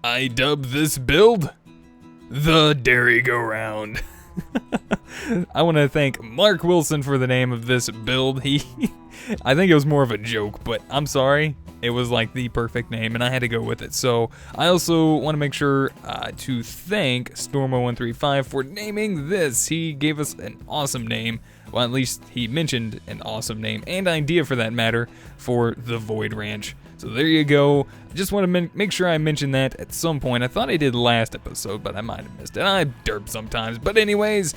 I dub this build the Dairy-Go-Round. I want to thank Mark Wilson for the name of this build. I think it was more of a joke, but I'm sorry. It was like the perfect name, and I had to go with it. So I also want to make sure to thank Stormo135 for naming this. He gave us an awesome name. Well, at least he mentioned an awesome name and idea for that matter for the Void Ranch. So there you go. I just want to make sure I mention that at some point. I thought I did last episode, but I might have missed it. I derp sometimes. But anyways,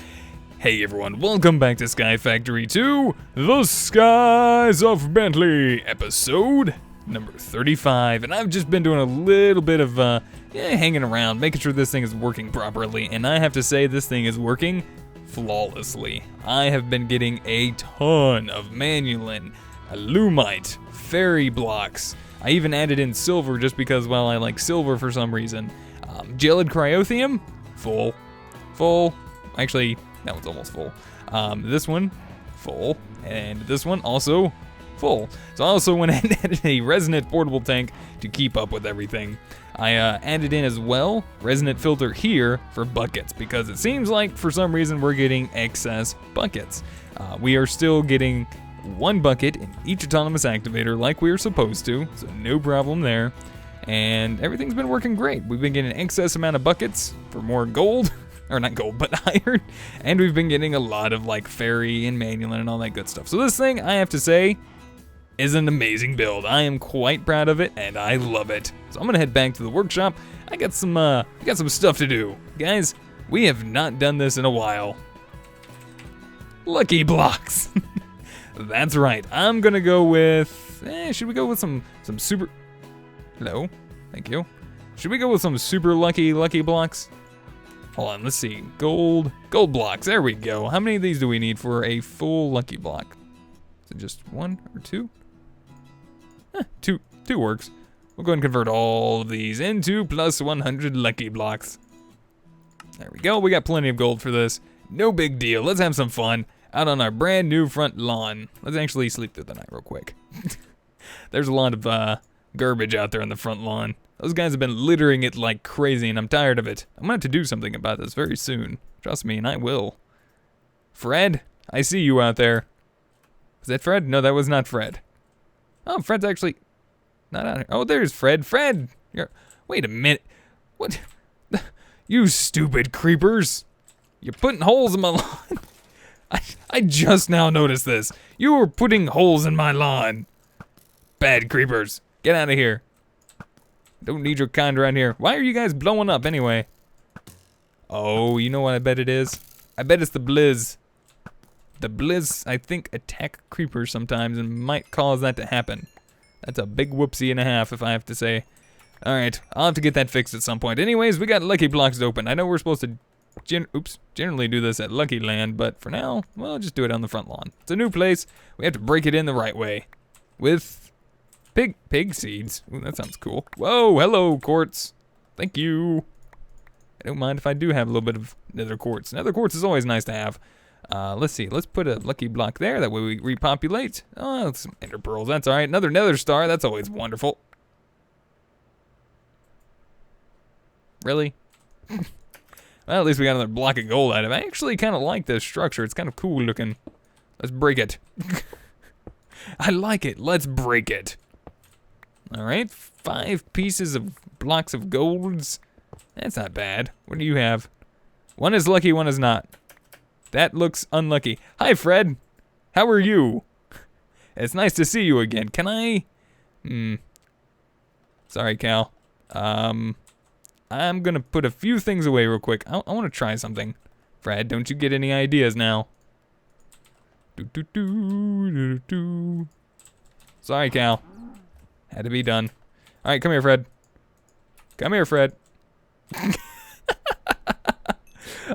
hey everyone, welcome back to Sky Factory 2, The Skies of Bentley, episode number 35. And I've just been doing a little bit of hanging around, making sure this thing is working properly. And I have to say, this thing is working flawlessly. I have been getting a ton of manulin, alumite, fairy blocks. I even added in silver just because, well, I like silver for some reason. Gelid Cryotheum, full. Actually, that one's almost full. This one, full. And this one also full. So I also went and added a resonant portable tank to keep up with everything. I added in as well resonant filter here for buckets because it seems like for some reason we're getting excess buckets. We are still getting one bucket in each autonomous activator like we were supposed to, so no problem there. And everything's been working great. We've been getting an excess amount of buckets for more gold, or not gold, but iron. And we've been getting a lot of like fairy and manulin and all that good stuff. So this thing, I have to say, is an amazing build. I am quite proud of it, and I love it. So I'm gonna head back to the workshop. I got some stuff to do. Guys, we have not done this in a while. Lucky blocks. That's right. I'm gonna go with, should we go with some super, hello, thank you. Should we go with some super lucky blocks? Hold on, let's see, gold blocks, there we go. How many of these do we need for a full lucky block? Is it just one or two? Two works. We'll go ahead and convert all of these into plus 100 lucky blocks. There we go, we got plenty of gold for this. No big deal, let's have some fun out on our brand new front lawn. Let's actually sleep through the night real quick. There's a lot of garbage out there on the front lawn. Those guys have been littering it like crazy and I'm tired of it. I'm gonna have to do something about this very soon. Trust me, and I will. Fred, I see you out there. Was that Fred? No, that was not Fred. Oh, Fred's actually not out here. Oh, there's Fred. Fred! Wait a minute. What? You stupid creepers. You're putting holes in my lawn. I just now noticed this. You were putting holes in my lawn. Bad creepers. Get out of here. Don't need your kind around here. Why are you guys blowing up anyway? Oh, you know what I bet it is? I bet it's the Blizz. The Blizz, I think, attack creepers sometimes and might cause that to happen. That's a big whoopsie and a half, if I have to say. Alright, I'll have to get that fixed at some point. Anyways, we got lucky blocks to open. I know we're supposed to generally do this at Lucky Land, but for now, well, just do it on the front lawn. It's a new place. We have to break it in the right way. With pig seeds. Ooh, that sounds cool. Whoa, hello, quartz. Thank you. I don't mind if I do have a little bit of nether quartz. Nether quartz is always nice to have. Let's see, let's put a lucky block there, that way we repopulate. Oh, some ender pearls, that's alright. Another nether star, that's always wonderful. Really? Well, at least we got another block of gold out of it. I actually kind of like this structure, it's kind of cool looking. Let's break it. I like it, let's break it. Alright, 5 pieces of blocks of golds. That's not bad. What do you have? One is lucky, one is not. That looks unlucky. Hi, Fred. How are you? It's nice to see you again. Can I? Sorry, Cal. I'm gonna put a few things away real quick. I want to try something. Fred, don't you get any ideas now? Sorry, Cal. Had to be done. All right, come here, Fred. Come here, Fred.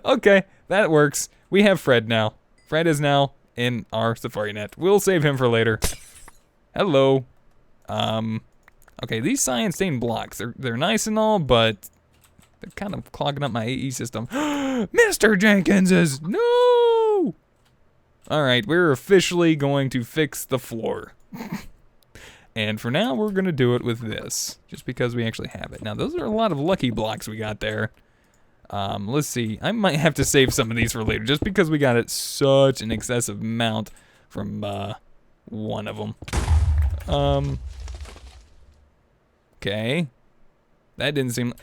Okay, that works. We have Fred now. Fred is now in our safari net. We'll save him for later. Hello. Okay, these cyan stained blocks, they're nice and all, but they're kind of clogging up my AE system. Mr. Jenkins is no. All right, we're officially going to fix the floor. And for now, we're gonna do it with this, just because we actually have it. Now, those are a lot of lucky blocks we got there. Let's see. I might have to save some of these for later, just because we got it such an excessive amount from one of them. Okay. That didn't seem...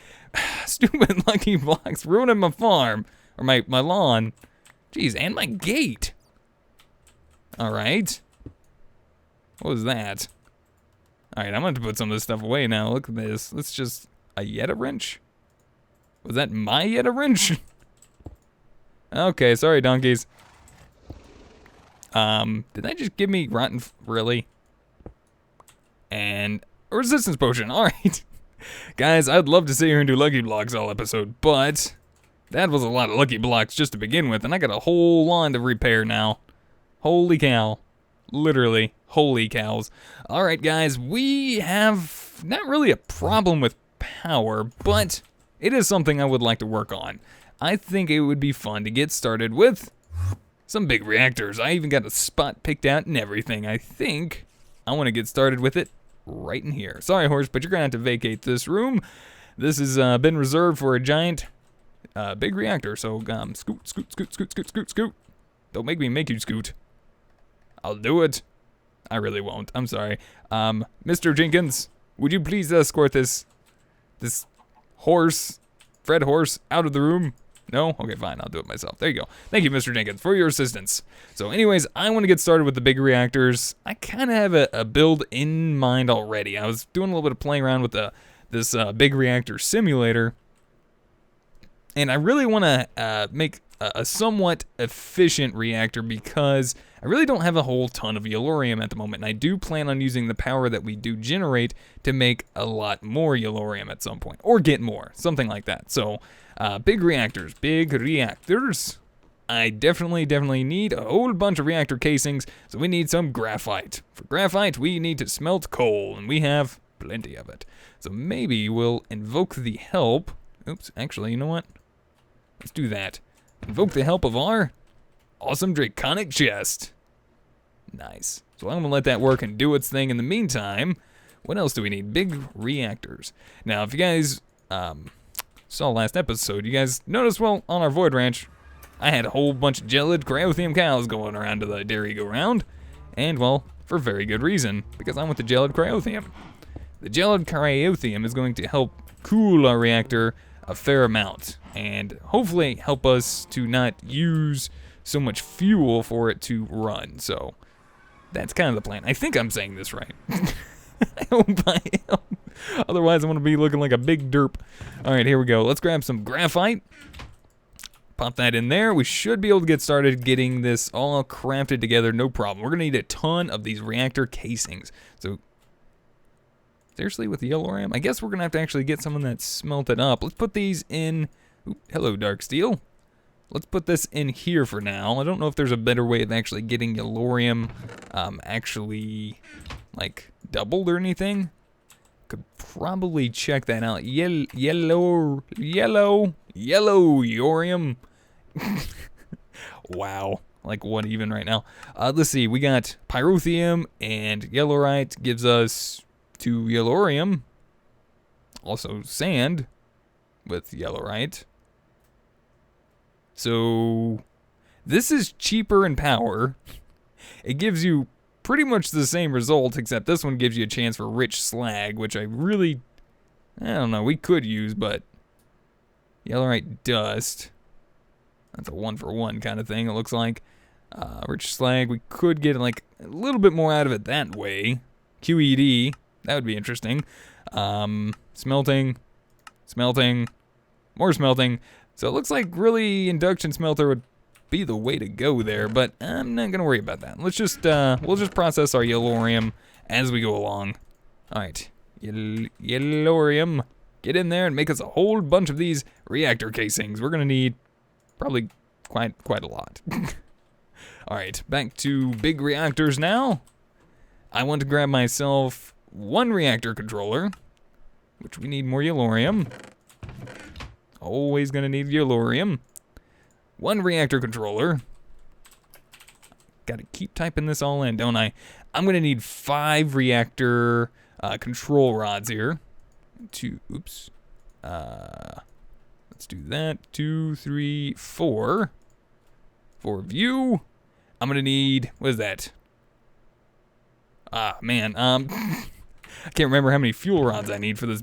Stupid lucky blocks ruining my farm. Or my lawn. Jeez, and my gate. Alright. What was that? Alright, I'm going to put some of this stuff away now. Look at this. Let's just... A Yeta wrench? Was that my Yeta wrench? Okay, sorry, donkeys. Did that just give me rotten... Really? And a resistance potion. Alright. Guys, I'd love to sit here and do lucky blocks all episode, but that was a lot of lucky blocks just to begin with, and I got a whole lawn to repair now. Holy cow. Literally, holy cows. Alright, guys, we have not really a problem with power, but it is something I would like to work on. I think it would be fun to get started with some big reactors. I even got a spot picked out and everything. I think I want to get started with it right in here. Sorry, horse, but you're gonna have to vacate this room. This has been reserved for a giant big reactor, so scoot, scoot, scoot, scoot, scoot, scoot, scoot. Don't make me make you scoot. I'll do it. I really won't. I'm sorry. Mr. Jenkins, would you please escort this horse, Fred horse, out of the room? No? Okay, fine. I'll do it myself. There you go. Thank you, Mr. Jenkins, for your assistance. So anyways, I want to get started with the big reactors. I kind of have a build in mind already. I was doing a little bit of playing around with this big reactor simulator. And I really want to make a somewhat efficient reactor because I really don't have a whole ton of Yellorium at the moment. And I do plan on using the power that we do generate to make a lot more Yellorium at some point. Or get more. Something like that. So... big reactors, I definitely need a whole bunch of reactor casings, so we need some graphite. For graphite, we need to smelt coal, and we have plenty of it. So maybe we'll invoke the help. Oops, actually, you know what? Let's do that. Invoke the help of our awesome draconic chest. Nice. So I'm gonna let that work and do its thing. In the meantime, what else do we need? Big reactors. Now, if you guys, saw last episode, you guys noticed, well, on our Void Ranch, I had a whole bunch of Gelid Cryotheum Cows going around to the dairy go-round, and, well, for very good reason, because I want the Gelid Cryotheum. The Gelid Cryotheum is going to help cool our reactor a fair amount, and hopefully help us to not use so much fuel for it to run, so that's kind of the plan. I think I'm saying this right. I hope I am. Otherwise, I'm going to be looking like a big derp. Alright, here we go. Let's grab some graphite. Pop that in there. We should be able to get started getting this all crafted together. No problem. We're going to need a ton of these reactor casings. So, seriously, with the Yellorium? I guess we're going to have to actually get some of that smelted up. Let's put these in... Ooh, hello, Dark Steel. Let's put this in here for now. I don't know if there's a better way of actually getting Yellorium actually, like, doubled or anything. Could probably check that out. Yellow Yorium. Wow. Like, what even right now? Let's see. We got Pyrotheum and Yellorite gives us 2 Yellorium. Also sand with Yellorite. So, this is cheaper in power. It gives you pretty much the same result, except this one gives you a chance for rich slag, which I don't know, we could use, but Yellorite dust, that's a 1-for-1 kind of thing, it looks like. Rich slag, we could get like a little bit more out of it that way. QED, that would be interesting. Smelting, more smelting. So it looks like really induction smelter would be the way to go there, but I'm not gonna worry about that. Let's just we'll just process our Yellorium as we go along. All right, Yellorium, get in there and make us a whole bunch of these reactor casings. We're gonna need probably quite a lot. All right, back to big reactors now. I want to grab myself 1 reactor controller, which we need more Yellorium. Always gonna need Yellorium. 1 reactor controller. Gotta keep typing this all in, don't I? I'm gonna need 5 reactor control rods here. Oops. Let's do that. 2, 3, 4. 4 of you. I'm gonna need, what is that? Ah, man. I can't remember how many fuel rods I need for this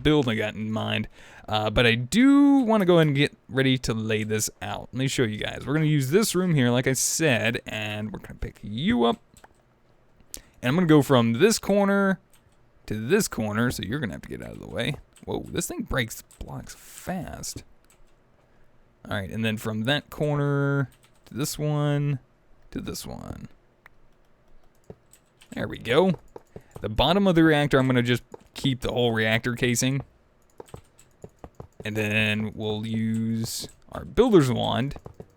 build I got in mind. But I do want to go ahead and get ready to lay this out. Let me show you guys. We're going to use this room here, like I said, and we're going to pick you up. And I'm going to go from this corner to this corner, so you're going to have to get out of the way. Whoa, this thing breaks blocks fast. All right, and then from that corner to this one to this one. There we go. The bottom of the reactor, I'm going to just keep the whole reactor casing. And then we'll use our builder's wand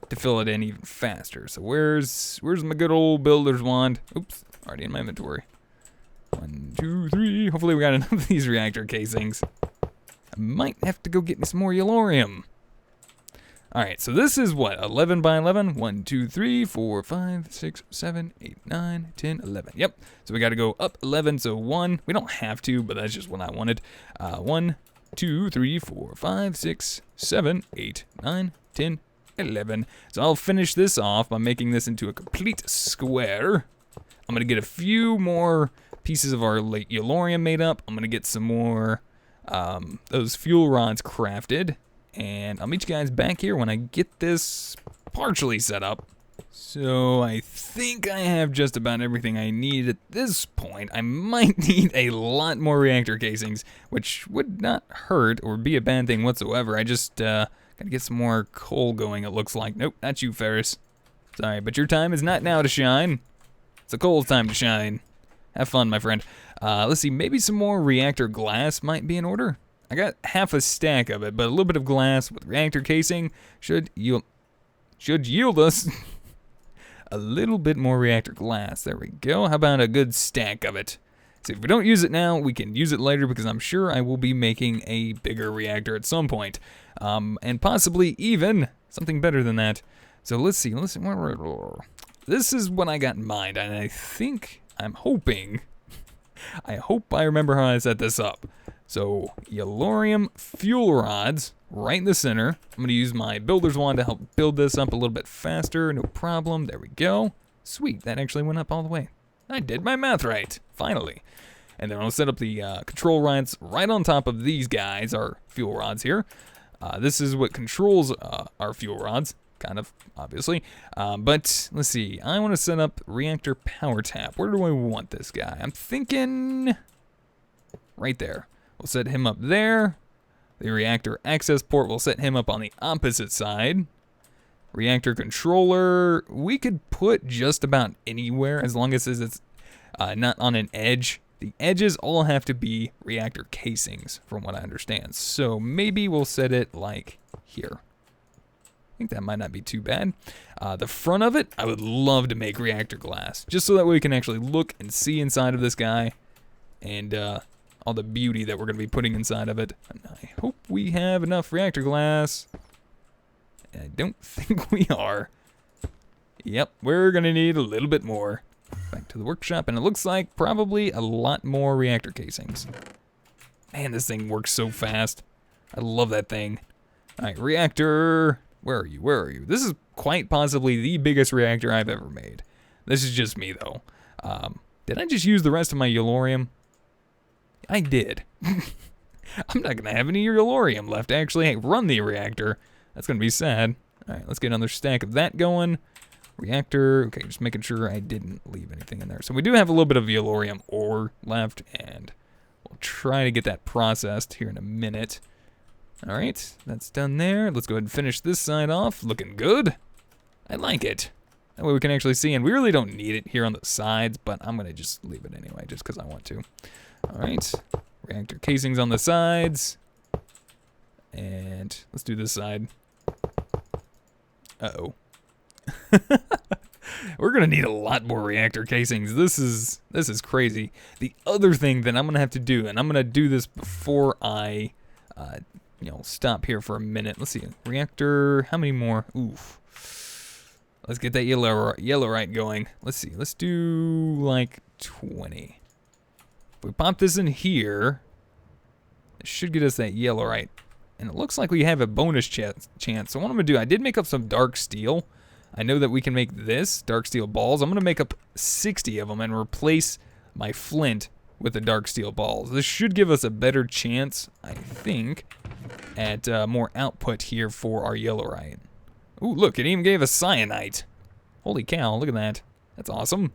to fill it in even faster. So where's my good old builder's wand? Oops, already in my inventory. 1, 2, 3. Hopefully we got enough of these reactor casings. I might have to go get me some more yellorium. Alright, so this is what? 11 by 11? 1, 2, 3, 4, 5, 6, 7, 8, 9, 10, 11. Yep. So we got to go up 11. So 1. We don't have to, but that's just what I wanted. 1, 2, 3, 4, 5, 6, 7, 8, 9, 10, 11. So I'll finish this off by making this into a complete square. I'm going to get a few more pieces of our yellorium made up. I'm going to get some more those fuel rods crafted. And I'll meet you guys back here when I get this partially set up. So I think I have just about everything I need at this point. I might need a lot more reactor casings, which would not hurt or be a bad thing whatsoever. I just gotta get some more coal going, it looks like. Nope, not you, Ferris. Sorry, but your time is not now to shine. It's the coal's time to shine. Have fun, my friend. Let's see, maybe some more reactor glass might be in order. I got half a stack of it, but a little bit of glass with reactor casing should yield us a little bit more reactor glass. There we go. How about a good stack of it? See, if we don't use it now, we can use it later because I'm sure I will be making a bigger reactor at some point. And possibly even something better than that. So let's see. This is what I got in mind, and I'm hoping, I hope I remember how I set this up. So, yellorium fuel rods right in the center. I'm going to use my builder's wand to help build this up a little bit faster. No problem. There we go. Sweet. That actually went up all the way. I did my math right. Finally. And then I'll set up the control rods right on top of these guys, our fuel rods here. This is what controls our fuel rods. Kind of, obviously. But, let's see. I want to set up reactor power tap. Where do I want this guy? I'm thinking right there. We'll set him up there. The reactor access port, we'll set him up on the opposite side. Reactor controller, we could put just about anywhere as long as it's not on an edge. The edges all have to be reactor casings, from what I understand. So maybe we'll set it like here. I think that might not be too bad. The front of it, I would love to make reactor glass, just so that way we can actually look and see inside of this guy. And, all the beauty that we're going to be putting inside of it. And I hope we have enough reactor glass. I don't think we are. Yep, we're going to need a little bit more. Back to the workshop, and it looks like probably a lot more reactor casings. Man, this thing works so fast. I love that thing. All right, reactor. Where are you? Where are you? This is quite possibly the biggest reactor I've ever made. This is just me, though. Did I just use the rest of my yellorium? I did. I'm not going to have any yellorium left to actually run the reactor. That's going to be sad. All right, let's get another stack of that going. Reactor. Okay, just making sure I didn't leave anything in there. So we do have a little bit of yellorium ore left, and we'll try to get that processed here in a minute. All right, that's done there. Let's go ahead and finish this side off. Looking good. I like it. That way we can actually see, and we really don't need it here on the sides, but I'm going to just leave it anyway, just because I want to. All right, reactor casings on the sides, and let's do this side. Uh-oh. We're gonna need a lot more reactor casings. This is crazy. The other thing that I'm gonna have to do, and I'm gonna do this before I, stop here for a minute. Let's see, reactor. How many more? Oof. Let's get that yellowite going. Let's see. Let's do like 20. If we pop this in here, it should get us that yellowite. And it looks like we have a bonus chance. So what I'm gonna do, I did make up some dark steel. I know that we can make this, dark steel balls. I'm gonna make up 60 of them and replace my flint with the dark steel balls. This should give us a better chance, I think, at more output here for our yellowite. Ooh, look, it even gave us cyanite. Holy cow, look at that. That's awesome.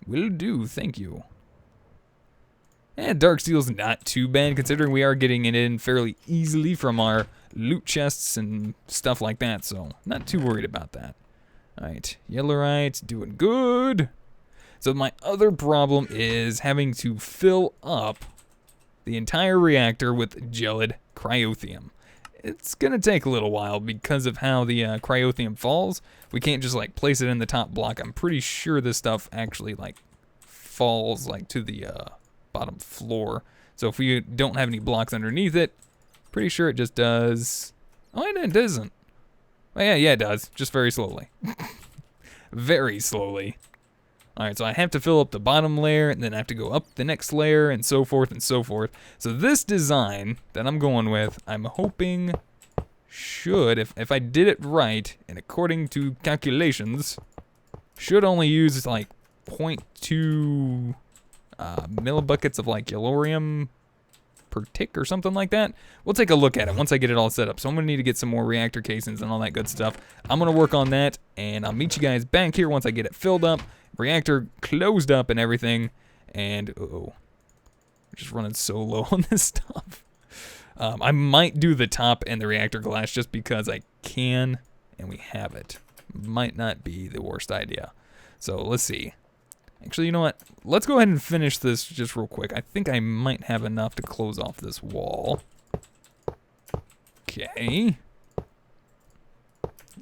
Will do, thank you. And dark steel's not too bad, considering we are getting it in fairly easily from our loot chests and stuff like that, so not too worried about that. Alright, yellowite, doing good. So my other problem is having to fill up the entire reactor with gelid cryotheum. It's gonna take a little while because of how the cryotheum falls. We can't just like place it in the top block. I'm pretty sure this stuff actually like falls like to the bottom floor. So if we don't have any blocks underneath it, pretty sure it just does. Oh, it doesn't. Oh, yeah, it does. Just very slowly. Very slowly. Alright, so I have to fill up the bottom layer, and then I have to go up the next layer, and so forth and so forth. So this design that I'm going with, I'm hoping should, if I did it right, and according to calculations, should only use like 0.2 millibuckets of like yellorium per tick or something like that. We'll take a look at it once I get it all set up. So I'm gonna need to get some more reactor casings and all that good stuff. I'm gonna work on that, and I'll meet you guys back here once I get it filled up, reactor closed up and everything. And we're just running so low on this stuff. I might do the top and the reactor glass just because I can, and we have it. Might not be the worst idea. So let's see. Actually, you know what? Let's go ahead and finish this just real quick. I think I might have enough to close off this wall. Okay.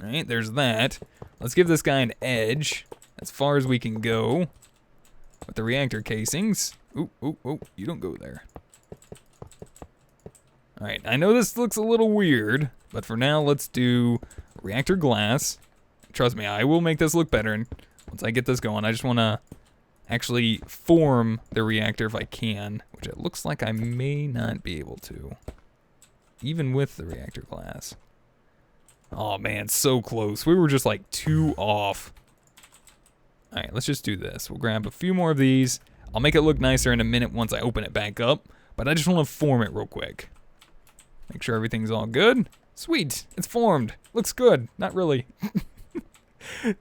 Alright, there's that. Let's give this guy an edge as far as we can go with the reactor casings. Ooh, you don't go there. Alright, I know this looks a little weird, but for now, let's do reactor glass. Trust me, I will make this look better, and once I get this going, I just want to actually form the reactor if I can, which it looks like I may not be able to, even with the reactor glass. Oh man, so close. We were just like 2 off. Alright, let's just do this. We'll grab a few more of these. I'll make it look nicer in a minute once I open it back up, but I just want to form it real quick. Make sure everything's all good. Sweet, it's formed. Looks good. Not really.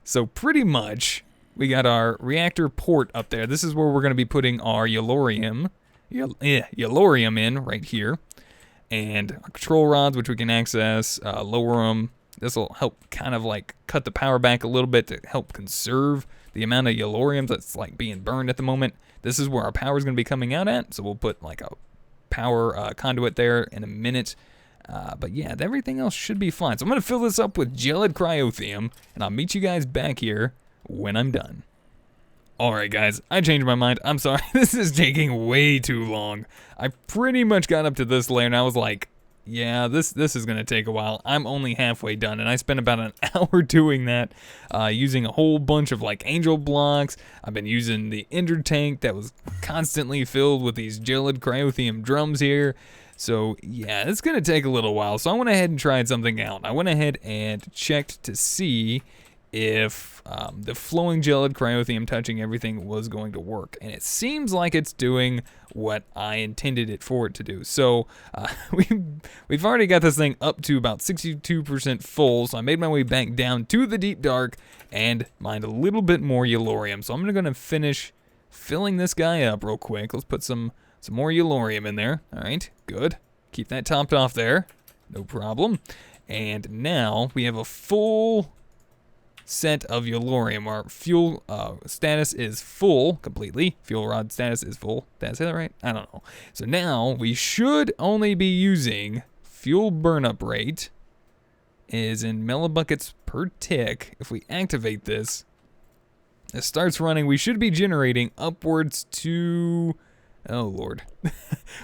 So pretty much, we got our reactor port up there. This is where we're going to be putting our yellorium in right here. And our control rods, which we can access, lower them. This will help kind of like cut the power back a little bit to help conserve the amount of yellorium that's like being burned at the moment. This is where our power is going to be coming out at. So we'll put like a power conduit there in a minute. But yeah, everything else should be fine. So I'm going to fill this up with gelid cryotheum, and I'll meet you guys back here when I'm done. Alright guys, I changed my mind. I'm sorry, this is taking way too long. I pretty much got up to this layer and I was like, yeah, this is gonna take a while. I'm only halfway done, and I spent about an hour doing that, using a whole bunch of like angel blocks. I've been using the ender tank that was constantly filled with these gelid cryotheum drums here. So yeah, it's gonna take a little while. So I went ahead and tried something out. I went ahead and checked to see if the flowing gelid cryotheum touching everything was going to work, and it seems like it's doing what I intended it for it to do. So we've already got this thing up to about 62% full, so I made my way back down to the deep dark and mined a little bit more yellorium. So I'm gonna finish filling this guy up real quick. Let's put some more yellorium in there. All right, good. Keep that topped off there, no problem. And now we have a full set of yellorium. Our fuel status is full completely. Fuel rod status is full. Did I say that right? I don't know. So now we should only be using fuel burnup rate is in millibuckets per tick. If we activate this, it starts running. We should be generating upwards to, oh lord,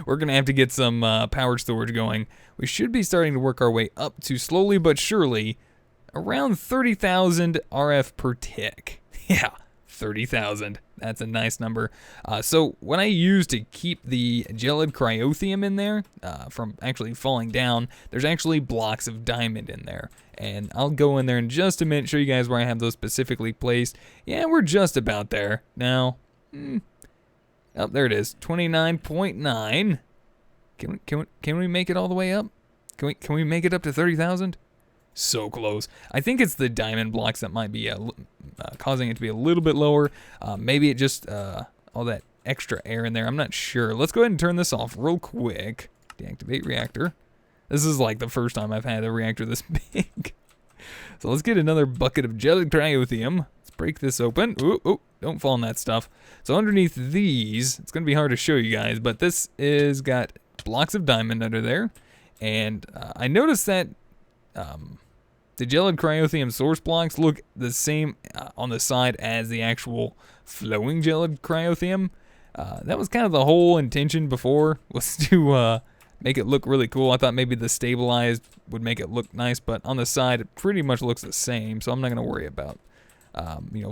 we're gonna have to get some power storage going. We should be starting to work our way up to slowly but surely around 30,000 RF per tick. Yeah, 30,000. That's a nice number. So what I use to keep the Gelid Cryotheum in there from actually falling down, there's actually blocks of diamond in there. And I'll go in there in just a minute, show you guys where I have those specifically placed. Yeah, we're just about there. Now, oh, there it is, 29.9. Can we make it all the way up? Can we make it up to 30,000? So close. I think it's the diamond blocks that might be causing it to be a little bit lower. Maybe it just all that extra air in there. I'm not sure. Let's go ahead and turn this off real quick. Deactivate reactor. This is like the first time I've had a reactor this big. So let's get another bucket of Gelid Cryotheum. Let's break this open. Ooh, don't fall in that stuff. So underneath these, it's going to be hard to show you guys, but this is got blocks of diamond under there. And I noticed that the Gelid Cryotheum source blocks look the same on the side as the actual flowing Gelid Cryotheum. That was kind of the whole intention before, was to make it look really cool. I thought maybe the stabilized would make it look nice, but on the side it pretty much looks the same, so I'm not going to worry about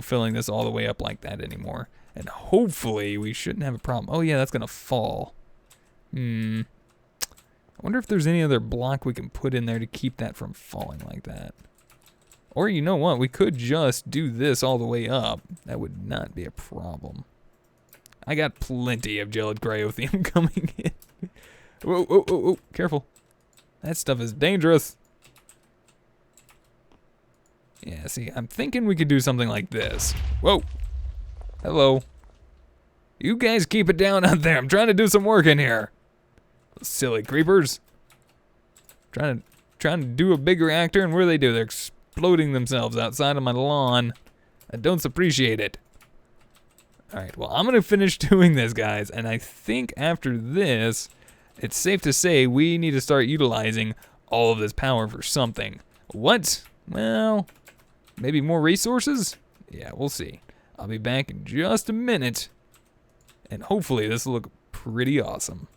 filling this all the way up like that anymore. And hopefully we shouldn't have a problem. Oh yeah, that's going to fall. I wonder if there's any other block we can put in there to keep that from falling like that. Or you know what, we could just do this all the way up. That would not be a problem. I got plenty of Gelid Cryotheum coming in. Whoa, careful. That stuff is dangerous. Yeah, see, I'm thinking we could do something like this. Whoa. Hello. You guys keep it down out there. I'm trying to do some work in here. Silly creepers. Trying to do a big reactor, and what do? They're exploding themselves outside of my lawn. I don't appreciate it. Alright, well, I'm going to finish doing this, guys, and I think after this, it's safe to say we need to start utilizing all of this power for something. What? Well, maybe more resources? Yeah, we'll see. I'll be back in just a minute, and hopefully this will look pretty awesome.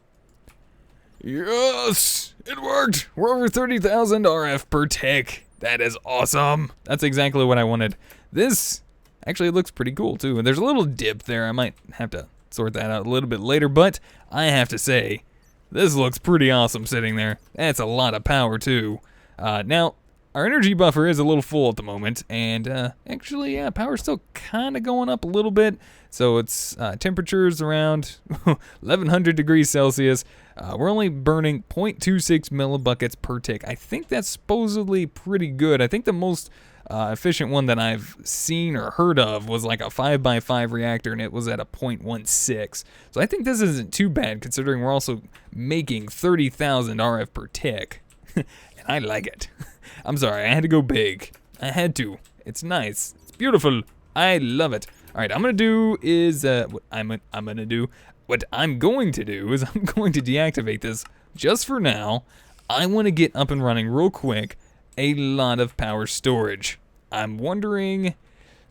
Yes! It worked! We're over 30,000 RF per tick. That is awesome. That's exactly what I wanted. This actually looks pretty cool too. And there's a little dip there. I might have to sort that out a little bit later, but I have to say, this looks pretty awesome sitting there. That's a lot of power too. Now, our energy buffer is a little full at the moment, and actually, yeah, power's still kind of going up a little bit. So it's temperatures around 1100 degrees Celsius. We're only burning 0.26 millibuckets per tick. I think that's supposedly pretty good. I think the most efficient one that I've seen or heard of was like a 5x5 reactor, and it was at a 0.16. So I think this isn't too bad, considering we're also making 30,000 RF per tick. And I like it. I'm sorry, I had to go big. I had to. It's nice. It's beautiful. I love it. All right, what I'm going to do is I'm going to deactivate this just for now. I want to get up and running real quick a lot of power storage. I'm wondering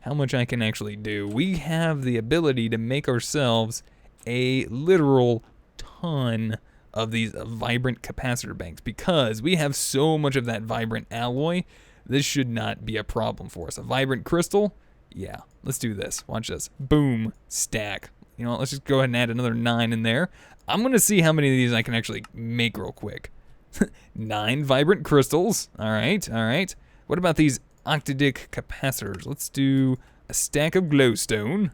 how much I can actually do. We have the ability to make ourselves a literal ton of these vibrant capacitor banks because we have so much of that vibrant alloy. This should not be a problem for us. A vibrant crystal? Yeah, let's do this. Watch this. Boom. Stack. You know what, let's just go ahead and add another 9 in there. I'm going to see how many of these I can actually make real quick. 9 vibrant crystals. All right. What about these octadic capacitors? Let's do a stack of glowstone.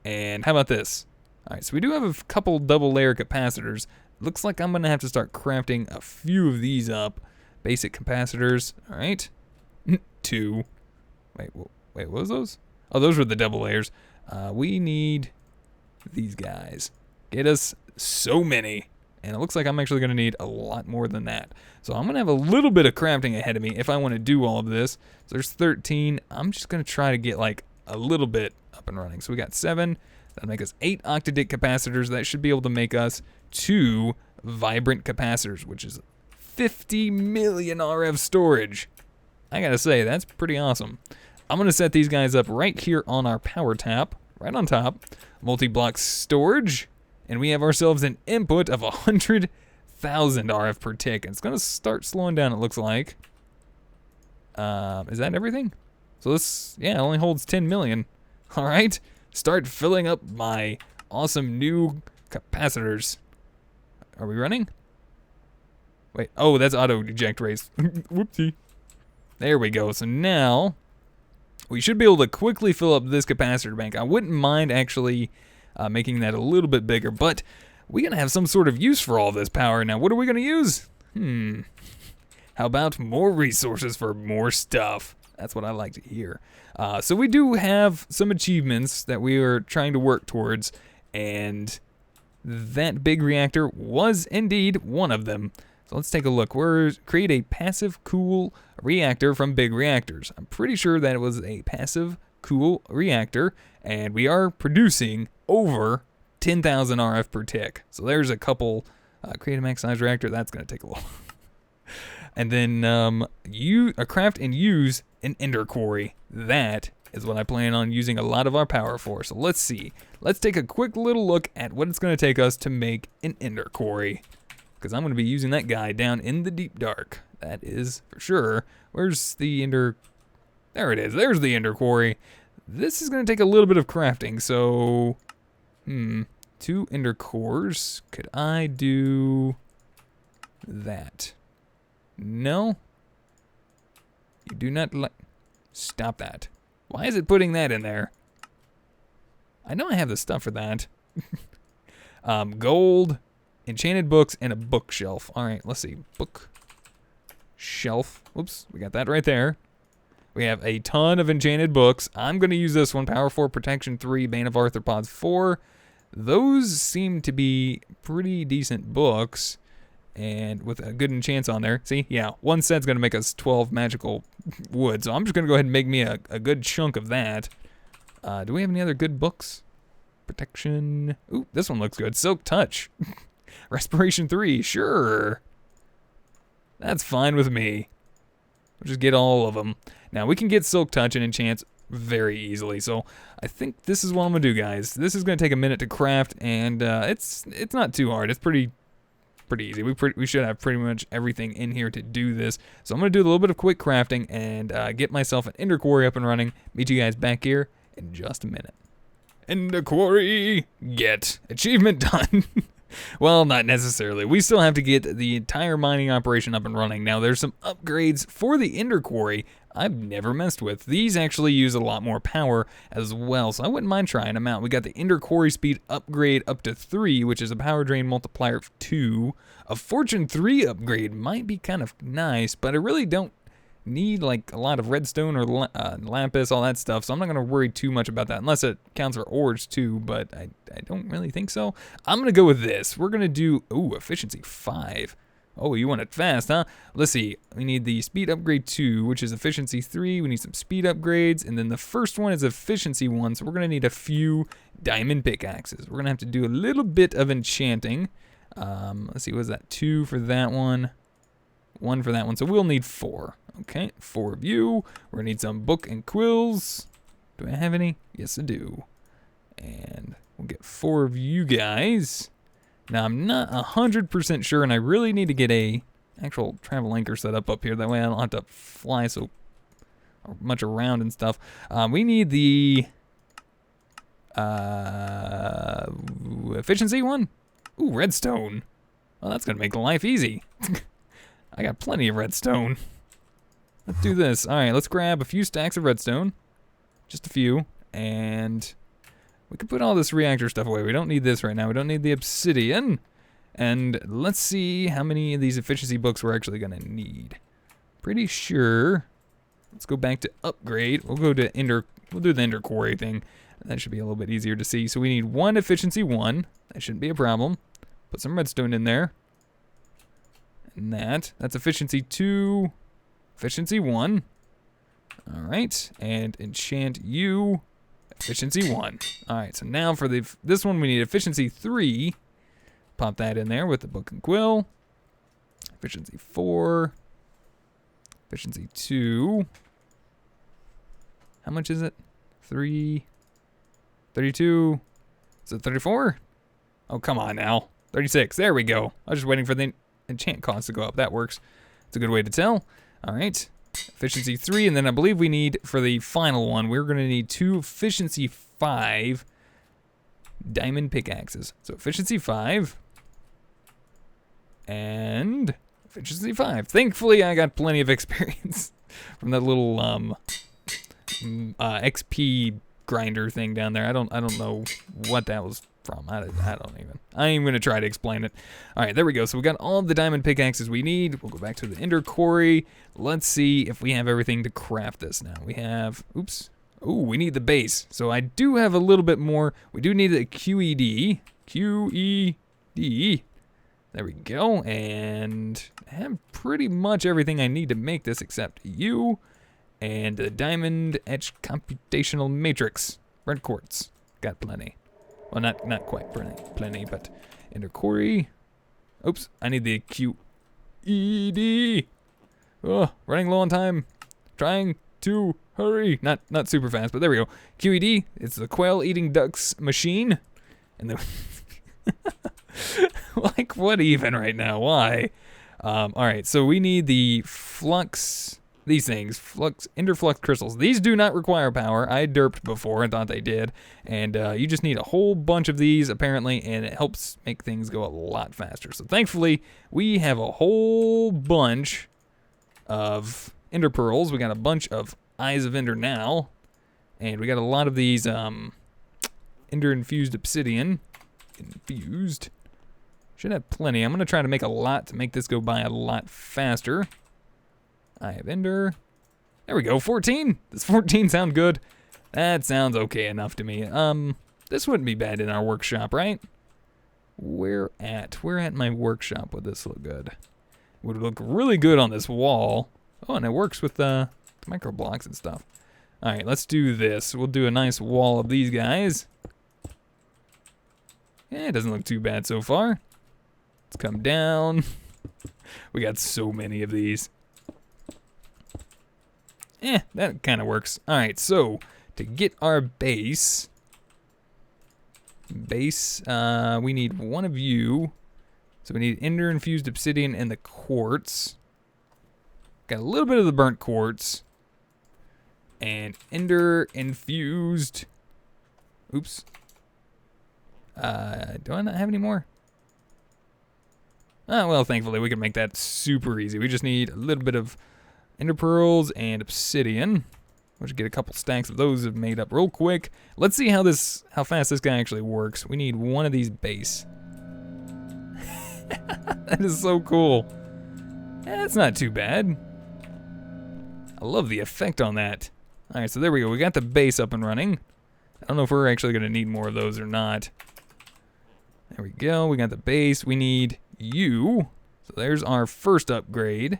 And how about this? All right, so we do have a couple double layer capacitors. Looks like I'm going to have to start crafting a few of these up. Basic capacitors. All right. 2. Wait, what was those? Oh, those were the double layers. We need these guys. Get us so many. And it looks like I'm actually going to need a lot more than that. So I'm going to have a little bit of crafting ahead of me if I want to do all of this. So there's 13. I'm just going to try to get like a little bit up and running. So we got 7. That'll make us 8 octadic capacitors. That should be able to make us 2 vibrant capacitors, which is 50 million RF storage. I got to say, that's pretty awesome. I'm going to set these guys up right here on our power tap, right on top. Multi-block storage. And we have ourselves an input of 100,000 RF per tick. And it's going to start slowing down, it looks like. Is that everything? So this, yeah, it only holds 10 million. All right, start filling up my awesome new capacitors. Are we running? Wait, oh, that's auto eject race. Whoopsie. There we go. So now we should be able to quickly fill up this capacitor bank. I wouldn't mind actually making that a little bit bigger, but we're going to have some sort of use for all this power. Now, what are we going to use? How about more resources for more stuff? That's what I like to hear. So we do have some achievements that we are trying to work towards, and that big reactor was indeed one of them. So let's take a look. We're create a passive cool reactor from Big Reactors. I'm pretty sure that it was a passive cool reactor, and we are producing over 10,000 RF per tick. So there's a couple. Create a max size reactor. That's going to take a while. And then craft and use an ender quarry. That is what I plan on using a lot of our power for. So let's see. Let's take a quick little look at what it's going to take us to make an ender quarry. Because I'm going to be using that guy down in the deep dark. That is for sure. Where's the ender? There it is. There's the ender quarry. This is going to take a little bit of crafting. So, 2 ender cores. Could I do that? No. You do not like. Stop that. Why is it putting that in there? I know I have the stuff for that. Gold, enchanted books, and a bookshelf. All right, let's see. Bookshelf. Whoops, we got that right there. We have a ton of enchanted books. I'm going to use this one. Power 4, Protection 3, Bane of Arthropods 4. Those seem to be pretty decent books. And with a good enchants on there. See, yeah, one set's going to make us 12 magical wood. So I'm just going to go ahead and make me a good chunk of that. Do we have any other good books? Protection. Ooh, this one looks good. Silk Touch. Respiration 3, sure. That's fine with me. We'll just get all of them. Now, we can get Silk Touch and enchants very easily. So I think this is what I'm going to do, guys. This is going to take a minute to craft, and it's not too hard. It's pretty easy. We should have pretty much everything in here to do this. So I'm going to do a little bit of quick crafting and get myself an ender quarry up and running. Meet you guys back here in just a minute. Ender quarry, get achievement done. Well, not necessarily. We still have to get the entire mining operation up and running. Now, there's some upgrades for the ender quarry I've never messed with. These actually use a lot more power as well, so I wouldn't mind trying them out. We got the ender quarry speed upgrade up to 3, which is a power drain multiplier of 2. A fortune 3 upgrade might be kind of nice, but I really don't need like a lot of redstone or lapis, all that stuff, so I'm not going to worry too much about that, unless it counts for ores too, but I don't really think so. I'm going to go with this. We're going to do, efficiency 5. Oh, you want it fast, huh? Let's see. We need the speed upgrade 2, which is efficiency 3. We need some speed upgrades, and then the first one is efficiency 1, so we're going to need a few diamond pickaxes. We're going to have to do a little bit of enchanting. Let's see, what is that? 2 for that one, 1 for that one, so we'll need 4. Okay, 4 of you. We're going to need some book and quills. Do I have any? Yes, I do. And we'll get 4 of you guys. Now, I'm not 100% sure, and I really need to get a actual travel anchor set up here. That way I don't have to fly so much around and stuff. We need the efficiency 1. Ooh, redstone. Well, that's going to make life easy. I got plenty of redstone. Let's do this. All right, let's grab a few stacks of redstone. Just a few. And we can put all this reactor stuff away. We don't need this right now. We don't need the obsidian. And let's see how many of these efficiency books we're actually going to need. Pretty sure. Let's go back to upgrade. We'll go to ender. We'll do the ender quarry thing. That should be a little bit easier to see. So we need 1 efficiency 1. That shouldn't be a problem. Put some redstone in there. And that's efficiency 2. Efficiency 1. All right. And enchant you. Efficiency 1. All right, so now for this one, we need efficiency 3. Pop that in there with the book and quill. Efficiency 4. Efficiency 2. How much is it? 3. 32. Is it 34? Oh, come on now. 36. There we go. I was just waiting for the enchant cost to go up. That works. It's a good way to tell. All right. Efficiency 3, and then I believe we need, for the final one, we're going to need 2 efficiency 5 diamond pickaxes. So efficiency 5 and efficiency 5. Thankfully, I got plenty of experience from that little XP grinder thing down there. I don't know what that was from. I ain't even gonna try to explain it. All right, there we go. So we got all of the diamond pickaxes we need. We'll go back to the ender quarry. Let's see if we have everything to craft this now. We have, oops. Oh, we need the base. So I do have a little bit more. We do need a QED. QED. There we go. And I have pretty much everything I need to make this except you and the diamond etched computational matrix. Red quartz. Got plenty. Well, not quite plenty, but ender quarry. Oops, I need the QED. Oh, running low on time. Trying to hurry. Not super fast, but there we go. QED, it's the quail eating ducks machine. And the like, what even right now? Why? All right, so we need the flux. These things, ender flux crystals. These do not require power. I derped before and thought they did. And you just need a whole bunch of these, apparently, and it helps make things go a lot faster. So thankfully, we have a whole bunch of ender pearls. We got a bunch of eyes of ender now. And we got a lot of these ender infused obsidian. Infused. Should have plenty. I'm going to try to make a lot to make this go by a lot faster. I have ender. There we go, 14. Does 14 sound good? That sounds okay enough to me. This wouldn't be bad in our workshop, right? Where at my workshop would this look good? Would look really good on this wall. Oh, and it works with the micro blocks and stuff. All right, let's do this. We'll do a nice wall of these guys. Yeah, it doesn't look too bad so far. Let's come down. We got so many of these. That kind of works. All right, so to get our base, we need one of you. So we need ender infused obsidian and the quartz. Got a little bit of the burnt quartz. And ender infused. Oops. Do I not have any more? Oh, well, thankfully we can make that super easy. We just need a little bit of ender pearls and obsidian. We'll just get a couple stacks of those made up real quick. Let's see how fast this guy actually works. We need one of these base. That is so cool. That's not too bad. I love the effect on that. All right, so there we go. We got the base up and running. I don't know if we're actually going to need more of those or not. There we go. We got the base. We need you. So there's our first upgrade.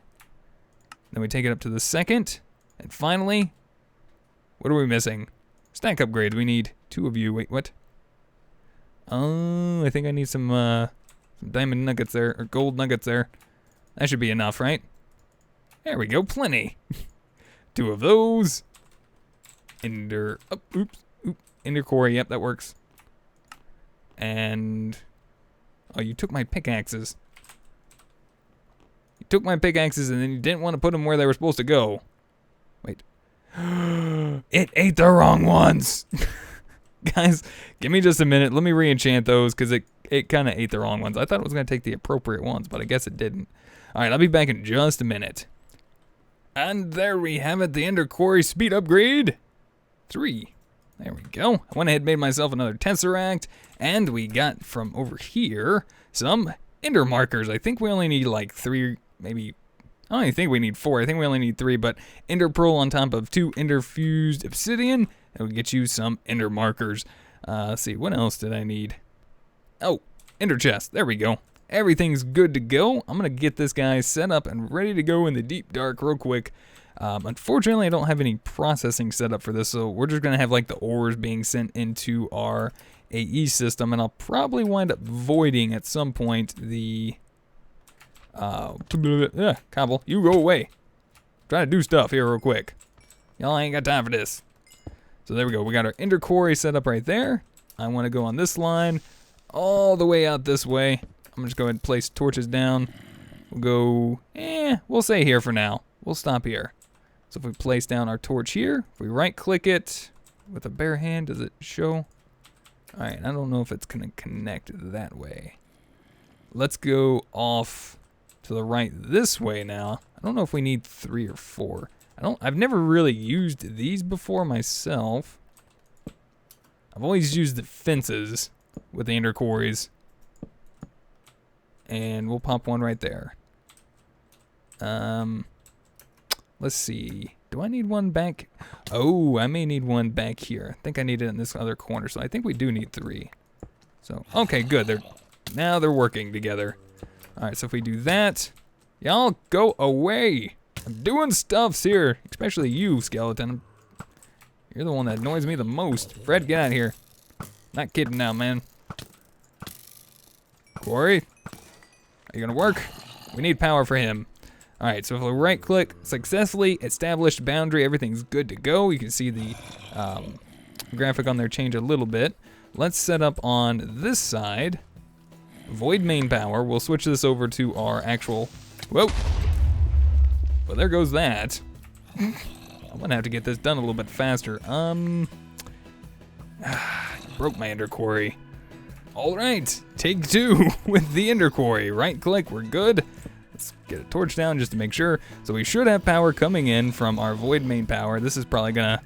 Then we take it up to the second. And finally, what are we missing? Stack upgrades. We need 2 of you. Wait, what? Oh, I think I need some diamond nuggets there, or gold nuggets there. That should be enough, right? There we go. Plenty. 2 of those. Ender. Oh, oops. Ender quarry. Yep, that works. And oh, you took my pickaxes. You took my pickaxes and then you didn't want to put them where they were supposed to go. Wait. It ate the wrong ones. Guys, give me just a minute. Let me re-enchant those because it kind of ate the wrong ones. I thought it was going to take the appropriate ones, but I guess it didn't. All right, I'll be back in just a minute. And there we have it, the ender quarry speed upgrade 3. There we go. I went ahead and made myself another tesseract, and we got from over here some ender markers. I think we only need like 3, maybe. I don't even think we need 4. I think we only need 3, but ender pearl on top of 2 ender fused obsidian, and we'll get you some ender markers. Let's see, what else did I need? Oh, ender chest. There we go. Everything's good to go. I'm gonna get this guy set up and ready to go in the deep dark real quick. Unfortunately, I don't have any processing set up for this, so we're just going to have like the ores being sent into our AE system, and I'll probably wind up voiding at some point the... Cobble, you go away. Try to do stuff here real quick. Y'all ain't got time for this. So there we go. We got our ender quarry set up right there. I want to go on this line all the way out this way. I'm going to just go ahead and place torches down. We'll go, we'll say here for now. We'll stop here. So if we place down our torch here, if we right click it with a bare hand, does it show? All right, I don't know if it's gonna connect that way. Let's go off to the right this way now. I don't know if we need 3 or 4. I've never really used these before myself. I've always used the fences with the ender quarries. And we'll pop one right there. Let's see. Do I need one back? Oh, I may need one back here. I think I need it in this other corner, so I think we do need 3. So, okay, good. Now they're working together. All right, so if we do that, y'all go away. I'm doing stuffs here, especially you, skeleton. You're the one that annoys me the most. Fred, get out of here. Not kidding now, man. Quarry, are you gonna work? We need power for him. All right, so if we right click, successfully established boundary, everything's good to go. You can see the graphic on there change a little bit. Let's set up on this side, void main power. We'll switch this over to our actual, whoa. Well, there goes that. I'm gonna have to get this done a little bit faster. Broke my ender quarry. All right, take 2 with the ender quarry. Right click, we're good. Let's get a torch down just to make sure. So we should have power coming in from our void main power. This is probably gonna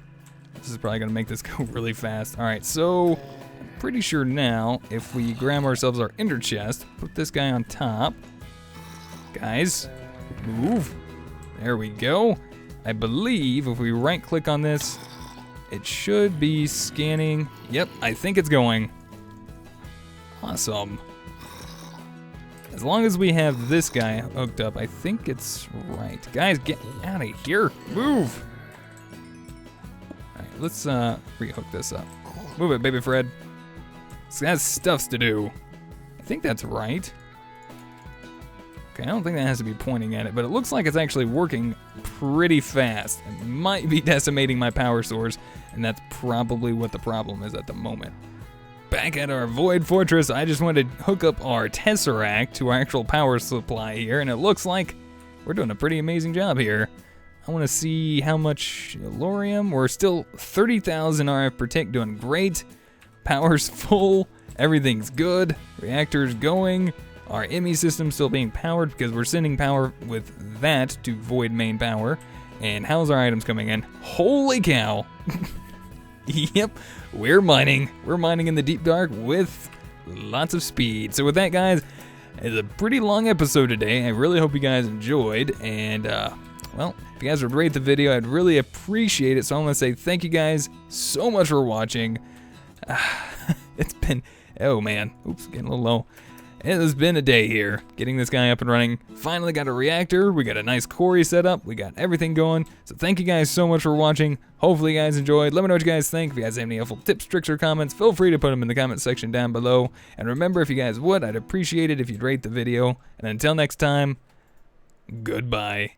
make this go really fast. All right, so I'm pretty sure now if we grab ourselves our ender chest, put this guy on top. Guys, move. There we go. I believe if we right click on this, it should be scanning. Yep, I think it's going. Awesome. As long as we have this guy hooked up, I think it's right. Guys, get out of here. Move. All right, let's rehook this up. Move it, baby Fred. This has stuffs to do. I think that's right. Okay, I don't think that has to be pointing at it, but it looks like it's actually working pretty fast. It might be decimating my power source, and that's probably what the problem is at the moment. Back at our Void Fortress, I just wanted to hook up our Tesseract to our actual power supply here, and it looks like we're doing a pretty amazing job here. I want to see how much Elorium. We're still 30,000 RF per tick, doing great. Power's full, everything's good, reactor's going. Our ME system's still being powered because we're sending power with that to Void main power. And how's our items coming in? Holy cow! Yep, we're mining. We're mining in the deep dark with lots of speed. So with that, guys, it's a pretty long episode today. I really hope you guys enjoyed. And, well, if you guys would rate the video, I'd really appreciate it. So I want to say thank you guys so much for watching. It's been, oh man, oops, getting a little low. It has been a day here, getting this guy up and running. Finally got a reactor, we got a nice quarry set up, we got everything going. So thank you guys so much for watching. Hopefully you guys enjoyed. Let me know what you guys think. If you guys have any helpful tips, tricks, or comments, feel free to put them in the comment section down below. And remember, if you guys would, I'd appreciate it if you'd rate the video. And until next time, goodbye.